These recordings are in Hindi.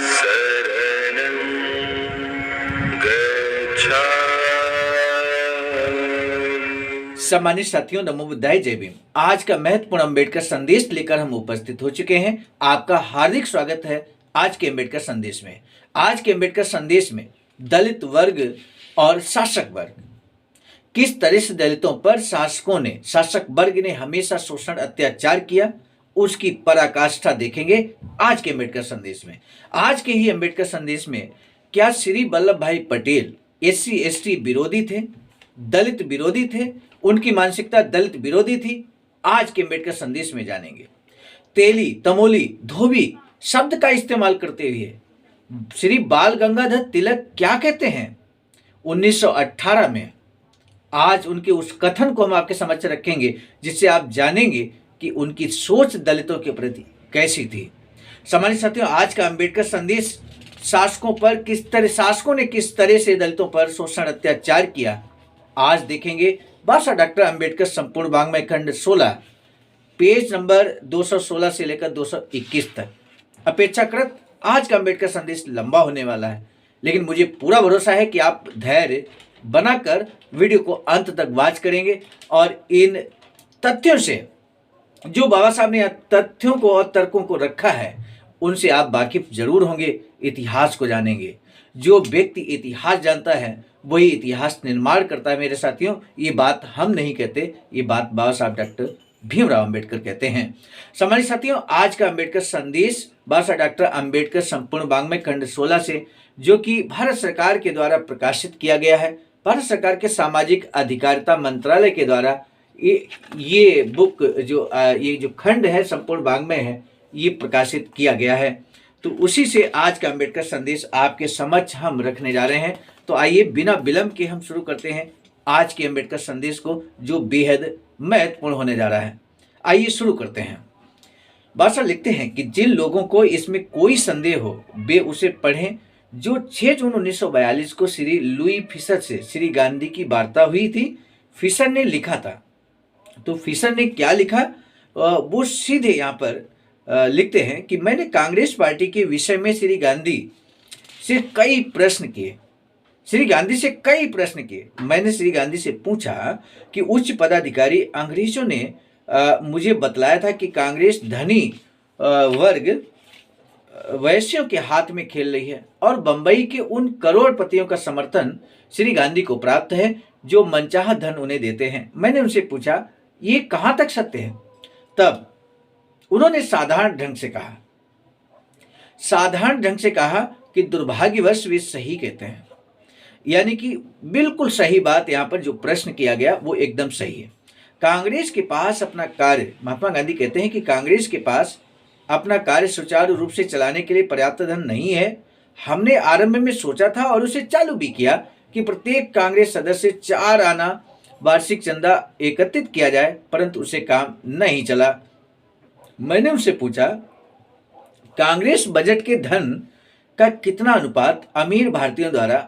शरणं गच्छामि। सम्मानित साथियों, नमो बुद्धाय, जय भीम। आज का महत्वपूर्ण अम्बेडकर संदेश लेकर हम उपस्थित हो चुके हैं। आपका हार्दिक स्वागत है आज के अम्बेडकर संदेश में। आज के अम्बेडकर संदेश में दलित वर्ग और शासक वर्ग, किस तरह से दलितों पर शासक वर्ग ने हमेशा शोषण अत्याचार किया, उसकी पराकाष्ठा देखेंगे आज के अम्बेडकर संदेश में। आज के ही अम्बेडकर संदेश में क्या श्री वल्लभ भाई पटेल SC/ST विरोधी थे, दलित विरोधी थे, उनकी मानसिकता दलित विरोधी थी? आज के अम्बेडकर संदेश में जानेंगे। तेली, तमोली, धोबी शब्द का इस्तेमाल करते हुए श्री बाल गंगाधर तिलक क्या कहते हैं 1918 में। आज उनके उस कथन को हम आपके समक्ष रखेंगे, जिससे आप जानेंगे कि उनकी सोच दलितों के प्रति कैसी थी। सम्मानित साथियों, आज का अम्बेडकर संदेश शासकों ने किस तरह से दलितों पर शोषण अत्याचार किया, आज देखेंगे। बाबा डॉक्टर अम्बेडकर संपूर्ण वाङ्मय खंड 16 पेज नंबर 216 से लेकर 221 तक। अपेक्षाकृत आज का अम्बेडकर संदेश लंबा होने वाला है, लेकिन मुझे पूरा भरोसा है कि आप धैर्य बनाकर वीडियो को अंत तक वॉच करेंगे और इन तथ्यों से, जो बाबा साहब ने तथ्यों को और तर्कों को रखा है, उनसे आप वाकिफ जरूर होंगे, इतिहास को जानेंगे। जो व्यक्ति इतिहास जानता है वही इतिहास निर्माण करता है। मेरे साथियों, ये बात हम नहीं कहते, ये बात बाबा साहब डॉक्टर भीमराव अंबेडकर कहते हैं। सम्मानित साथियों, आज का अम्बेडकर संदेश बाबा साहब डॉक्टर अम्बेडकर संपूर्ण वाङ्मय खंड 16 से, जो कि भारत सरकार के द्वारा प्रकाशित किया गया है। भारत सरकार के सामाजिक अधिकारिता मंत्रालय के द्वारा ये बुक ये जो खंड है, संपूर्ण वाङ्मय है, ये प्रकाशित किया गया है। तो उसी से आज का अम्बेडकर संदेश आपके समक्ष हम रखने जा रहे हैं। तो आइए बिना विलंब के हम शुरू करते हैं आज के अम्बेडकर संदेश को, जो बेहद महत्वपूर्ण होने जा रहा है। आइए शुरू करते हैं। बादशाह लिखते हैं कि जिन लोगों को इसमें कोई संदेह हो वे उसे पढ़ें। जो 6 जून 1942 को श्री लुई फिशर से श्री गांधी की वार्ता हुई थी, फिशर ने लिखा था। तो फिशर ने क्या लिखा, वो सीधे यहाँ पर लिखते हैं कि मैंने कांग्रेस पार्टी के विषय में श्री गांधी से कई प्रश्न किए। मैंने श्री गांधी से पूछा कि उच्च पदाधिकारी अंग्रेजों ने मुझे बतलाया था कि कांग्रेस धनी वर्ग वैश्यों के हाथ में खेल रही है और बंबई के उन करोड़पतियों का समर्थन श्री गांधी को प्राप्त है जो मनचाहा धन उन्हें देते हैं। मैंने उनसे पूछा ये कहाँ तक सत्य है। तब उन्होंने साधारण ढंग से कहा कि दुर्भाग्यवश वे सही कहते हैं। यानी कि बिल्कुल सही बात, यहाँ पर जो प्रश्न किया गया वो एकदम सही है। कांग्रेस के पास अपना कार्य, महात्मा गांधी कहते हैं कि कांग्रेस के पास अपना कार्य सुचारू रूप से चलाने के लिए पर्याप्त धन नहीं है। हमने आरंभ में सोचा था और उसे चालू भी किया कि प्रत्येक कांग्रेस सदस्य 4 आना वार्षिक चंदा एकत्रित किया जाए, परंतु उसे काम नहीं चला। मैंने उनसे पूछा कांग्रेस बजट के धन का कितना अनुपात अमीर भारतीयों द्वारा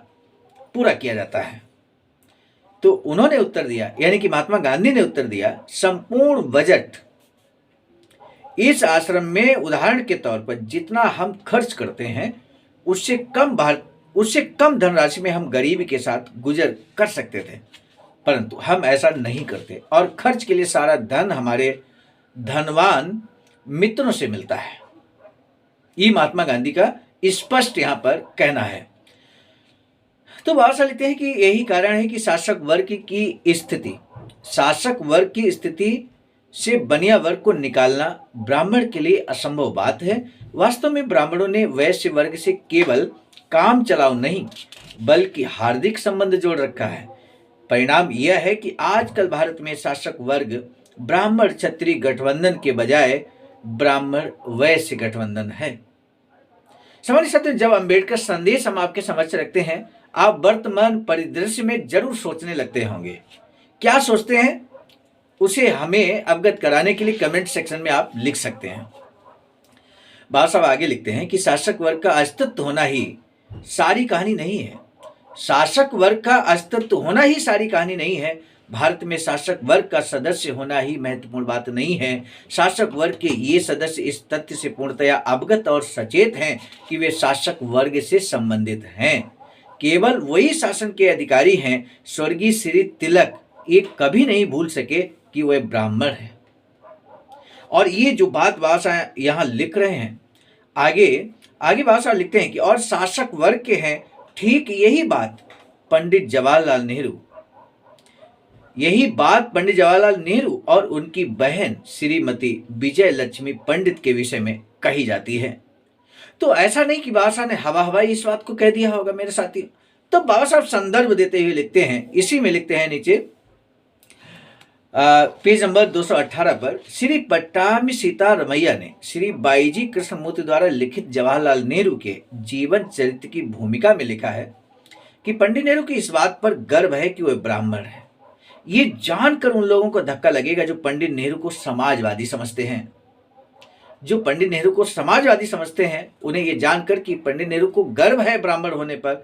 पूरा किया जाता है। तो उन्होंने उत्तर दिया, यानी कि महात्मा गांधी ने उत्तर दिया, संपूर्ण बजट इस आश्रम में उदाहरण के तौर पर जितना हम खर्च करते हैं उससे कम धनराशि में हम गरीबी के साथ गुजर कर सकते थे, परंतु हम ऐसा नहीं करते और खर्च के लिए सारा धन हमारे धनवान मित्रों से मिलता है। ये महात्मा गांधी का स्पष्ट यहाँ पर कहना है। तो बाबा साहब लिखते हैं कि यही कारण है कि शासक वर्ग की स्थिति से बनिया वर्ग को निकालना ब्राह्मण के लिए असंभव बात है। वास्तव में ब्राह्मणों ने वैश्य वर्ग से केवल काम चलाओ नहीं बल्कि हार्दिक संबंध जोड़ रखा है। परिणाम यह है कि आजकल भारत में शासक वर्ग ब्राह्मण क्षत्रिय गठबंधन के बजाय ब्राह्मण वैश्य गठबंधन है। सम्मानित साथियों, जब अम्बेडकर संदेश हम आपके समक्ष रखते हैं, आप वर्तमान परिदृश्य में जरूर सोचने लगते होंगे। क्या सोचते हैं उसे हमें अवगत कराने के लिए कमेंट सेक्शन में आप लिख सकते हैं। बाबा साहब आगे लिखते हैं कि शासक वर्ग का अस्तित्व होना ही सारी कहानी नहीं है। भारत में शासक वर्ग का सदस्य होना ही महत्वपूर्ण बात नहीं है। शासक वर्ग के ये सदस्य इस तथ्य से पूर्णतया अवगत और सचेत हैं कि वे शासक वर्ग से संबंधित हैं। केवल वही शासन के अधिकारी हैं। स्वर्गीय श्री तिलक ये कभी नहीं भूल सके कि वह ब्राह्मण है। और ये जो बात भाषा यहाँ लिख रहे हैं, आगे भाषा लिखते हैं कि और शासक वर्ग के हैं। ठीक यही बात पंडित जवाहरलाल नेहरू और उनकी बहन श्रीमती विजय लक्ष्मी पंडित के विषय में कही जाती है। तो ऐसा नहीं कि बाबा साहब ने हवा हवाई इस बात को कह दिया होगा मेरे साथी। तो बाबा साहब संदर्भ देते हुए लिखते हैं, इसी में लिखते हैं नीचे पेज नंबर 218 पर, श्री पट्टामी सीतारमैया ने श्री बाईजी कृष्णमूर्ति द्वारा लिखित जवाहरलाल नेहरू के जीवन चरित्र की भूमिका में लिखा है कि पंडित नेहरू की इस बात पर गर्व है कि वह ब्राह्मण है। ये जानकर उन लोगों को धक्का लगेगा जो पंडित नेहरू को समाजवादी समझते हैं। उन्हें ये जानकर कि पंडित नेहरू को गर्व है ब्राह्मण होने पर,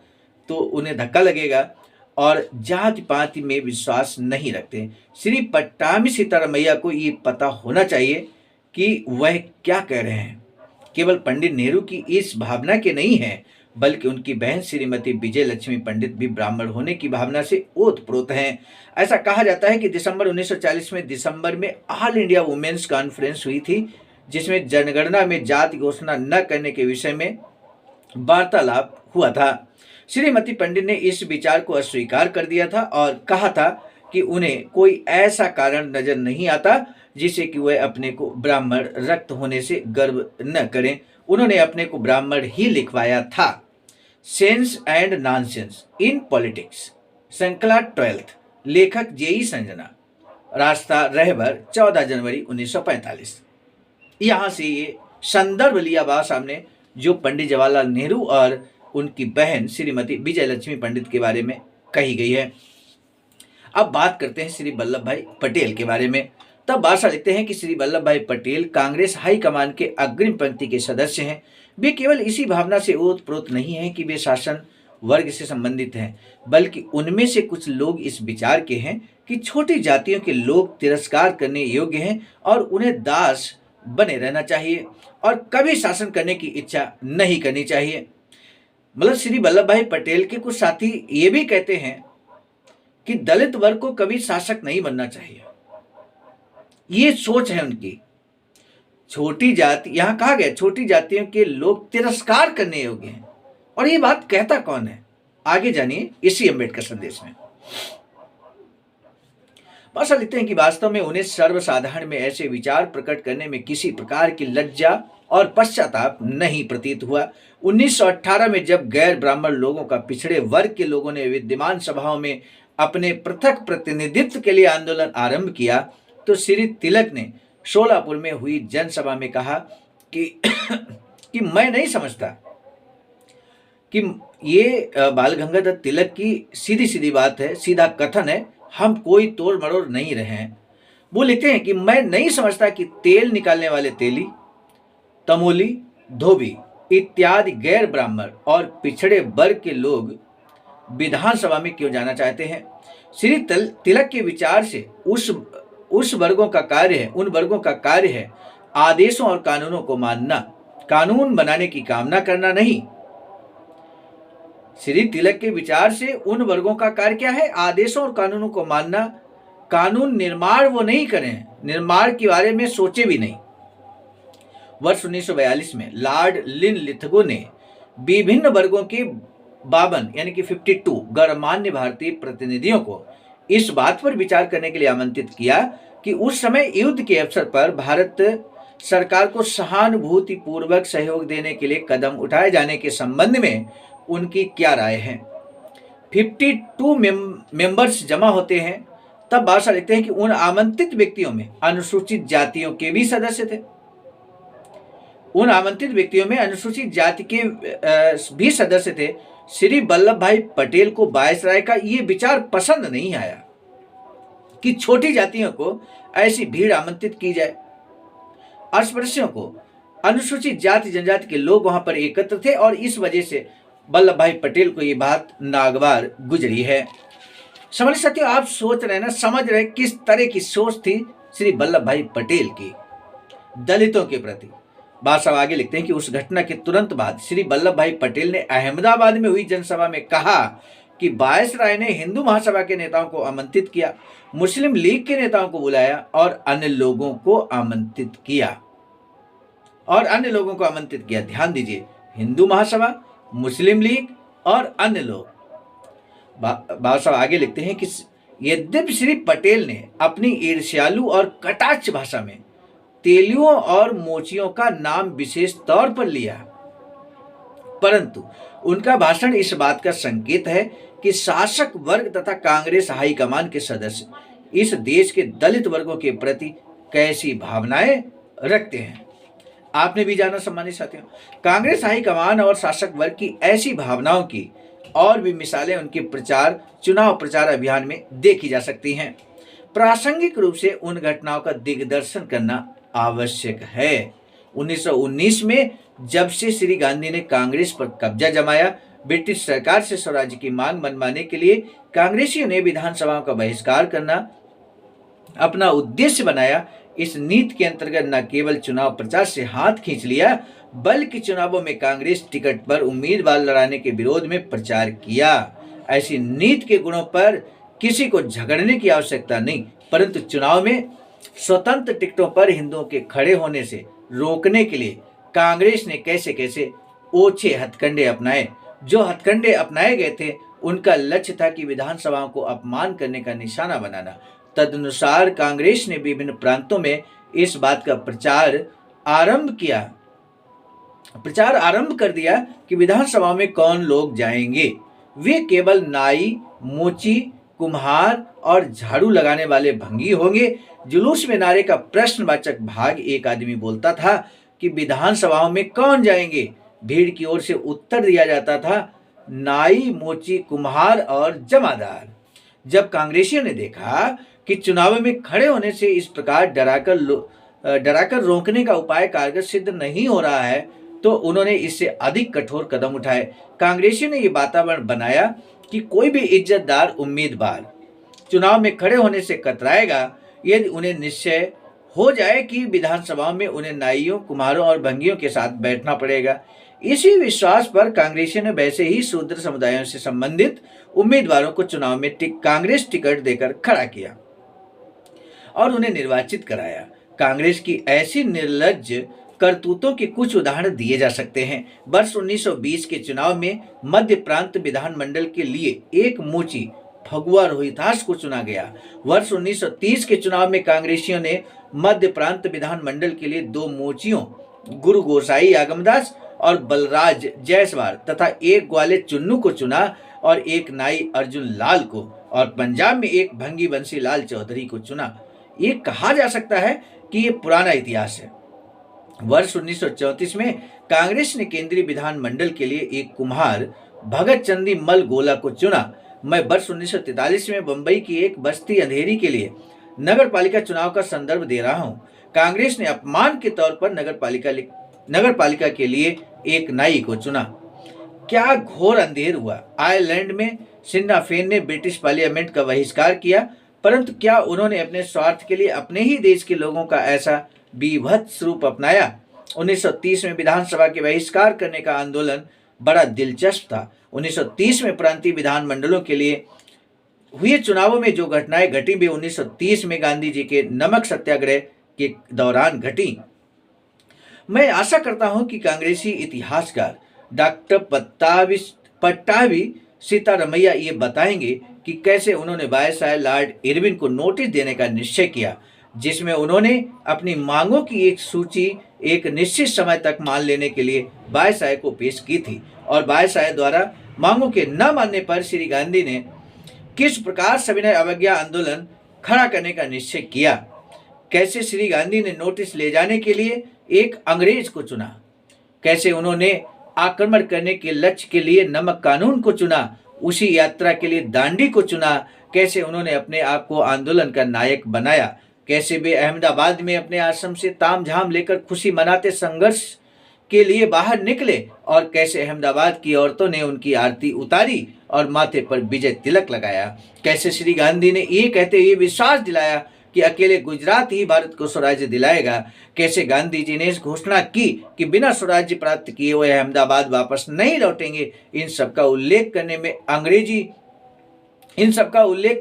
तो उन्हें धक्का लगेगा और जाति पाति में विश्वास नहीं रखते। श्री पट्टामी सीतारमैया को ये पता होना चाहिए कि वह क्या कह रहे हैं। केवल पंडित नेहरू की इस भावना के नहीं है, बल्कि उनकी बहन श्रीमती विजय लक्ष्मी पंडित भी ब्राह्मण होने की भावना से ओतप्रोत हैं। ऐसा कहा जाता है कि दिसंबर 1940 में दिसंबर में ऑल इंडिया वुमेन्स कॉन्फ्रेंस हुई थी, जिसमें जनगणना में जाति घोषणा न करने के विषय में वार्तालाप हुआ था। श्रीमती पंडित ने इस विचार को अस्वीकार कर दिया था और कहा था कि उन्हें कोई ऐसा कारण नजर नहीं आता जिसे कि वह अपने को ब्राह्मण रक्त होने से गर्व न करें। उन्होंने अपने को ब्राह्मण ही लिखवाया था। Sense and nonsense in politics, श्रृंखला 12th, लेखक जेई संजना, रास्ता रहबर, 14 जनवरी 1945। यहाँ से ये संदर्भ लिया बाबा साहब ने, जो पंडित जवाहरलाल नेहरू और उनकी बहन श्रीमती विजय लक्ष्मी पंडित के बारे में कही गई है। अब बात करते हैं श्री वल्लभ भाई पटेल के बारे में। तब बादशाह लिखते हैं कि श्री वल्लभ भाई पटेल कांग्रेस हाईकमान के अग्रिम पंक्ति के सदस्य हैं। वे केवल इसी भावना से ओतप्रोत नहीं हैं कि वे शासन वर्ग से संबंधित हैं, बल्कि उनमें से कुछ लोग इस विचार के हैं कि छोटी जातियों के लोग तिरस्कार करने योग्य हैं और उन्हें दास बने रहना चाहिए और कभी शासन करने की इच्छा नहीं करनी चाहिए। मतलब श्री वल्लभ भाई पटेल के कुछ साथी ये भी कहते हैं कि दलित वर्ग को कभी शासक नहीं बनना चाहिए। ये सोच है उनकी। छोटी जाति, यहां कहा गया छोटी जातियों के लोग तिरस्कार करने योग्य हैं, और ये बात कहता कौन है, आगे जानिए इसी अम्बेडकर संदेश में। भाषा लिखते हैं कि वास्तव में उन्हें सर्वसाधारण में ऐसे विचार प्रकट करने में किसी प्रकार की लज्जा और पश्चाताप नहीं प्रतीत हुआ। 1918 में जब गैर ब्राह्मण लोगों का पिछड़े वर्ग के लोगों ने विद्यमान सभाओं में अपने पृथक प्रतिनिधित्व के लिए आंदोलन आरंभ किया, तो श्री तिलक ने शोलापुर में हुई जनसभा में कहा कि मैं नहीं समझता कि ये बाल गंगाधर तिलक की सीधी सीधी बात है, सीधा कथन है, हम कोई तोड़ मरोड़ नहीं रहे हैं। वो लिखते हैं कि मैं नहीं समझता कि तेल निकालने वाले तेली, तमोली, धोबी इत्यादि गैर ब्राह्मण और पिछड़े वर्ग के लोग विधानसभा में क्यों जाना चाहते हैं। श्री तिलक के विचार से उन वर्गों का कार्य है आदेशों और कानूनों को मानना, कानून बनाने की कामना करना नहीं। श्री तिलक के विचार से उन वर्गों का कार्य क्या है, आदेशों और कानूनों को मानना। कानून निर्माण वो नहीं करें, निर्माण के बारे में सोचे भी नहीं। वर्ष 1942 में लॉर्ड लिनलिथगो ने विभिन्न वर्गों के 52 यानी कि 52 गणमान्य भारतीय प्रतिनिधियों को इस बात पर विचार करने के लिए आमंत्रित किया कि उस समय युद्ध के अवसर पर भारत सरकार को सहानुभूति पूर्वक सहयोग देने के लिए कदम उठाए जाने के संबंध में उनकी क्या राय है। 52 मेंबर्स जमा होते हैं। तब बादशाह लिखते हैं कि उन आमंत्रित व्यक्तियों में अनुसूचित जातियों के भी सदस्य थे। उन आमंत्रित व्यक्तियों में अनुसूचित जाति के भी सदस्य थे। श्री वल्लभ भाई पटेल को वायसराय का ये विचार पसंद नहीं आया कि छोटी जातियों को ऐसी भीड़ आमंत्रित की जाए। अस्पृश्यों को, अनुसूचित जाति जनजाति के लोग वहां पर एकत्र थे और इस वजह से वल्लभ भाई पटेल को ये बात नागवार गुजरी है। समझ साथियों, आप सोच रहे हैं ना, समझ रहे हैं किस तरह की सोच थी श्री वल्लभ भाई पटेल की दलितों के प्रति। बात साहब आगे लिखते हैं कि उस घटना के तुरंत बाद श्री वल्लभ भाई पटेल ने अहमदाबाद में हुई जनसभा में कहा कि वायसराय ने हिंदू महासभा के नेताओं को आमंत्रित किया, मुस्लिम लीग के नेताओं को बुलाया और अन्य लोगों को आमंत्रित किया ध्यान दीजिए, हिंदू महासभा, मुस्लिम लीग और अन्य लोग। बाबा साहब आगे लिखते हैं कि यद्यपि श्री पटेल ने अपनी ईर्ष्यालु और कटाक्ष भाषा में तेलियों और मोचियों का नाम विशेष तौर पर लिया, परंतु उनका भाषण इस बात का संकेत है कि शासक वर्ग तथा कांग्रेस हाईकमान के सदस्य इस देश के दलित वर्गों के प्रति कैसी भावनाएं रखते हैं। आपने भी जाना सम्मानित साथियों, कांग्रेस हाईकमान और शासक वर्ग की ऐसी भावनाओं की और भी मिसालें उनके चुनाव प्रचार अभियान में देखी जा सकती हैं। प्रासंगिक रूप से उन घटनाओं का दिग्दर्शन करना आवश्यक है। 1919 में जब से श्री गांधी ने कांग्रेस पर कब्जा जमाया, ब्रिटिश सरकार से स्वराज्य की मांग मनवाने के लिए कांग्रेसियों ने विधानसभाओं का बहिष्कार करना अपना उद्देश्य बनाया। इस नीति के अंतर्गत न केवल चुनाव प्रचार से हाथ खींच लिया, बल्कि चुनावों में कांग्रेस टिकट पर उम्मीदवार लड़ाने के विरोध में प्रचार किया। ऐसी नीति के गुणों पर किसी को झगड़ने की आवश्यकता नहीं, परंतु चुनाव में स्वतंत्र टिकटों पर हिंदुओं के खड़े होने से रोकने के लिए कांग्रेस ने कैसे कैसे ओछे हथकंडे अपनाए। जो हथकंडे अपनाए गए थे उनका लक्ष्य था कि विधानसभाओं को अपमान करने का निशाना बनाना। तदनुसार कांग्रेस ने विभिन्न प्रांतों में इस बात का प्रचार आरंभ कर दिया कि विधानसभा में कौन लोग जाएंगे। वे केवल नाई, मोची, कुम्हार और झाड़ू लगाने वाले भंगी होंगे। जुलूस में नारे का प्रश्नवाचक भाग एक आदमी बोलता था कि विधानसभाओं में कौन जाएंगे। भीड़ की ओर से उत्तर दिया जाता था नाई, मोची, कुम्हार और जमादार। जब कांग्रेसियों ने देखा कि चुनाव में खड़े होने से इस प्रकार डराकर रोकने का उपाय कारगर सिद्ध नहीं हो रहा है, तो उन्होंने इससे अधिक कठोर कदम उठाए। कांग्रेसियों ने यह वातावरण बनाया कि कोई भी इज्जतदार उम्मीदवार चुनाव में खड़े होने से कतराएगा यदि उन्हें निश्चय हो जाए कि विधानसभाओं में उन्हें नाइयों, कुम्हारों और भंगियों के साथ बैठना पड़ेगा। इसी विश्वास पर कांग्रेसियों ने वैसे ही शूद्र समुदायों से संबंधित उम्मीदवारों को चुनाव में कांग्रेस टिकट देकर खड़ा किया और उन्हें निर्वाचित कराया। कांग्रेस की ऐसी निर्लज्ज करतूतों के कुछ उदाहरण दिए जा सकते हैं। वर्ष 1920 के चुनाव में मध्य प्रांत विधानमंडल के लिए एक मोची फगुआ रोहितास को चुना गया। वर्ष 1930 के चुनाव में कांग्रेसियों ने मध्य प्रांत विधानमंडल के लिए दो मोचियों गुरु गोसाई आगमदास और बलराज जायसवाल तथा एक ग्वाले चुन्नू को चुना और एक नाई अर्जुन लाल को, और पंजाब में एक भंगी बंसी लाल चौधरी को चुना। ये कहा जा सकता है कि ये पुराना इतिहास है। वर्ष 1934 में कांग्रेस ने केंद्रीय विधानमंडल के लिए एक कुम्हार भगत चंदी मल गोला को चुना। मैं वर्ष 1943 में बंबई की एक बस्ती अंधेरी के लिए नगर पालिका चुनाव का संदर्भ दे रहा हूं। कांग्रेस ने अपमान के तौर पर नगर पालिका के लिए एक नाई को चुना। क्या घोर अंधेर हुआ। आयरलैंड में सिन्ना फेन ने ब्रिटिश पार्लियामेंट का बहिष्कार किया, परंतु क्या उन्होंने अपने स्वार्थ के लिए अपने ही देश के लोगों का ऐसा बीभत्स रूप अपनाया। 1930 में विधानसभा के बहिष्कार करने का आंदोलन बड़ा दिलचस्प था। 1930 में प्रांतीय विधानमंडलों के लिए हुए चुनावों में जो घटनाएं घटी वे 1930 में गांधी जी के नमक सत्याग्रह के दौरान घटी। मैं आशा करता हूं कि कांग्रेसी इतिहासकार डॉक्टर पट्टाभी सीतारमैया ये बताएंगे कि कैसे उन्होंने वायसराय लॉर्ड इरविन को नोटिस देने का निश्चय किया, जिसमें उन्होंने अपनी मांगों की एक सूची एक निश्चित समय तक मान लेने के लिए वायसराय को पेश की थी, और वायसराय द्वारा मांगों के न मानने पर श्री गांधी ने किस प्रकार सविनय अवज्ञा आंदोलन खड़ा करने का निश्चय किया। कैसे श्री गांधी ने नोटिस ले जाने के लिए एक अंग्रेज को चुना, कैसे उन्होंने आक्रमण करने के लक्ष्य के लिए नमक कानून को चुना, उसी यात्रा के लिए दांडी को चुना, कैसे उन्होंने अपने आप को आंदोलन का नायक बनाया, कैसे वे अहमदाबाद में अपने आश्रम से तामझाम लेकर खुशी मनाते संघर्ष के लिए बाहर निकले और कैसे अहमदाबाद की औरतों ने उनकी आरती उतारी और माथे पर विजय तिलक लगाया। कैसे श्री गांधी ने ये कहते हुए विश्वास दिलाया कि अकेले गुजरात ही भारत को स्वराज्य दिलाएगा। कैसे गांधी जी ने इस घोषणा की कि बिना स्वराज्य प्राप्त किए हुए अहमदाबाद वापस नहीं लौटेंगे। इन सब का उल्लेख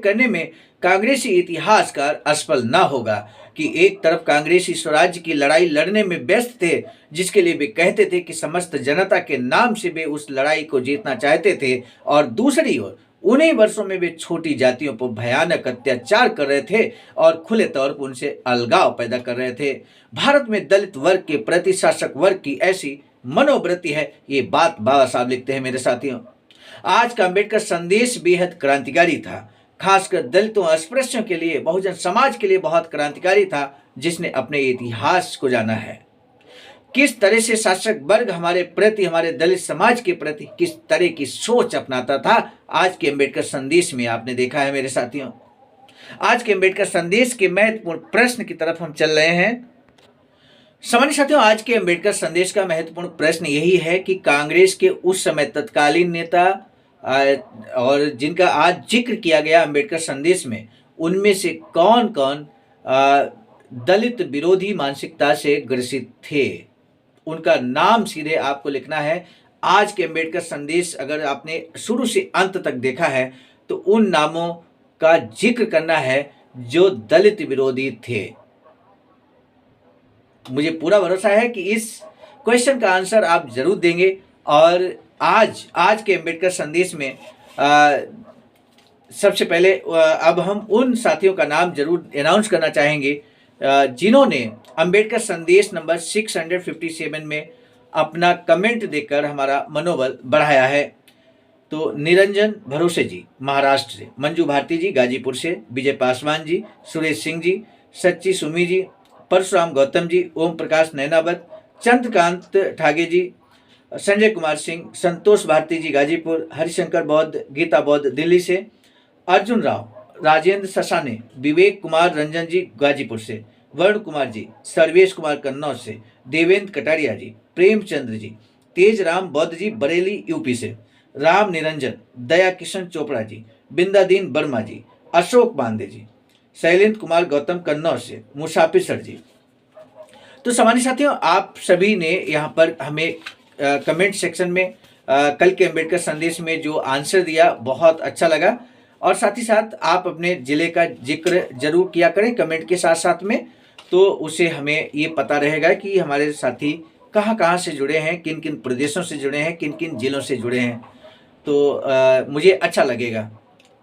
करने में कांग्रेसी इतिहासकार असफल न होगा कि एक तरफ कांग्रेसी स्वराज्य की लड़ाई लड़ने में व्यस्त थे, जिसके लिए वे कहते थे कि समस्त जनता के नाम से वे उस लड़ाई को जीतना चाहते थे, और दूसरी ओर उन्हीं वर्षों में वे छोटी जातियों पर भयानक अत्याचार कर रहे थे और खुले तौर पर उनसे अलगाव पैदा कर रहे थे। भारत में दलित वर्ग के प्रति शासक वर्ग की ऐसी मनोवृत्ति है, ये बात बाबा साहब लिखते हैं। मेरे साथियों, आज का अम्बेडकर संदेश बेहद क्रांतिकारी था, खासकर दलितों अस्पृश्यों के लिए, बहुजन समाज के लिए बहुत क्रांतिकारी था, जिसने अपने इतिहास को जाना है। किस तरह से शासक वर्ग हमारे प्रति, हमारे दलित समाज के प्रति किस तरह की सोच अपनाता था, आज के अम्बेडकर संदेश में आपने देखा है। मेरे साथियों, आज के अम्बेडकर संदेश के महत्वपूर्ण प्रश्न की तरफ हम चल रहे हैं। सामान्य साथियों, आज के अम्बेडकर संदेश का महत्वपूर्ण प्रश्न यही है कि कांग्रेस के उस समय तत्कालीन नेता और जिनका आज जिक्र किया गया अम्बेडकर संदेश में, उनमें से कौन कौन दलित विरोधी मानसिकता से ग्रसित थे। उनका नाम सीधे आपको लिखना है। आज के अम्बेडकर संदेश अगर आपने शुरू से अंत तक देखा है तो उन नामों का जिक्र करना है जो दलित विरोधी थे। मुझे पूरा भरोसा है कि इस क्वेश्चन का आंसर आप जरूर देंगे। और आज के अम्बेडकर संदेश में सबसे पहले अब हम उन साथियों का नाम जरूर अनाउंस करना चाहेंगे जिन्होंने अम्बेडकर संदेश नंबर 657 में अपना कमेंट देकर हमारा मनोबल बढ़ाया है। तो निरंजन भरोसे जी महाराष्ट्र से, मंजू भारती जी गाजीपुर से, विजय पासवान जी, सुरेश सिंह जी, सच्ची सुमी जी, परशुराम गौतम जी, ओम प्रकाश नैनावत, चंद्रकांत ठागे जी, संजय कुमार सिंह, संतोष भारती जी गाजीपुर, हरिशंकर बौद्ध, गीता बौद्ध दिल्ली से, अर्जुन राव, राजेंद्र ससाने, विवेक कुमार रंजन जी गाजीपुर से, वरुण कुमार जी, सर्वेश कुमार कन्नौज से, देवेंद्र कटारिया जी, प्रेमचंद्र जी, तेज राम बौद्ध जी बरेली यूपी से, राम निरंजन, दया किशन चोपड़ा जी, बिंदादीन वर्मा जी, अशोक बांदे जी, शैलेंद्र कुमार गौतम कन्नौज से, मुसाफिर सर जी। तो सामान्य साथियों, आप सभी ने यहाँ पर हमें कमेंट सेक्शन में कल के अम्बेडकर संदेश में जो आंसर दिया बहुत अच्छा लगा। और साथ ही साथ आप अपने ज़िले का जिक्र जरूर किया करें कमेंट के साथ साथ में, तो उसे हमें ये पता रहेगा कि हमारे साथी कहाँ कहाँ से जुड़े हैं, किन किन प्रदेशों से जुड़े हैं, किन किन जिलों से जुड़े हैं। तो मुझे अच्छा लगेगा।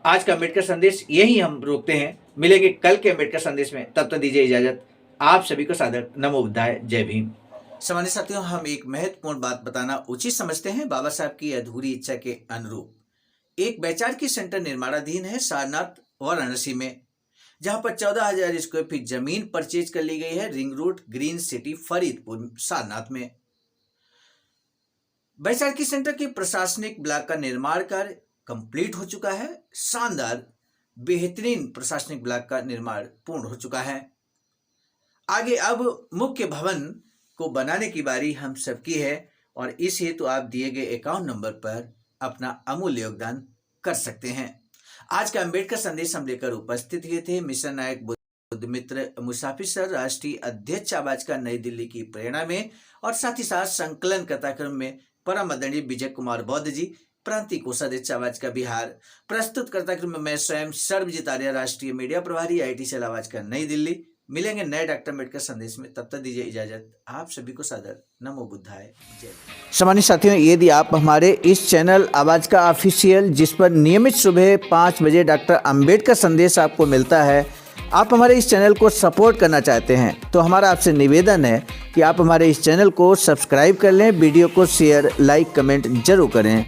आज का अम्बेडकर संदेश यही हम रोकते हैं, मिलेंगे कल के अम्बेडकर संदेश में। तब तक दीजिए इजाज़त। आप सभी को सादर नमो बुद्धाय, जय भीम। सामान्य साथियों, हम एक महत्वपूर्ण बात बताना उचित समझते हैं। बाबा साहब की अधूरी इच्छा के अनुरूप एक वैचारिकी सेंटर निर्माणाधीन है सारनाथ वाराणसी में, जहां पर 14,000 स्क्वायर फीट जमीन परचेज कर ली गई है ring road green city Faridpur Sarnath में। वैचारिकी सेंटर के प्रशासनिक ब्लॉक का निर्माण कार्य कंप्लीट हो चुका है। शानदार बेहतरीन प्रशासनिक ब्लॉक का निर्माण पूर्ण हो चुका है। आगे अब मुख्य भवन को बनाने की बारी हम सबकी है, और इस हेतु आप दिए गए अकाउंट नंबर पर अपना अमूल्य योगदान कर सकते हैं। आज का अम्बेडकर संदेश हम लेकर उपस्थित हुए थे मिशन नायक बुद्ध मित्र मुसाफिर सर, राष्ट्रीय अध्यक्ष आवाज का नई दिल्ली की प्रेरणा में, और साथ ही साथ संकलन कथाक्रम में परम आदरणीय विजय कुमार बौद्ध जी, प्रांतीय कोषाध्यक्ष आवाज का बिहार। प्रस्तुत कर्ताक्रम में मैं स्वयं सर्वजीत आर्य, राष्ट्रीय मीडिया प्रभारी, IT सेल आवाज का नई दिल्ली। मिलेंगे नए डॉक्टर अम्बेडकर संदेश में, तब तक दीजिए इजाजत। आप सभी को सादर नमो बुद्धाय, जय। सामान्य साथियों, यदि आप हमारे इस चैनल आवाज का ऑफिशियल, जिस पर नियमित सुबह 5 बजे डॉक्टर अम्बेडकर संदेश आपको मिलता है, आप हमारे इस चैनल को सपोर्ट करना चाहते हैं, तो हमारा आपसे निवेदन है कि आप हमारे इस चैनल को सब्सक्राइब कर लें, वीडियो को शेयर, लाइक, कमेंट जरूर करें।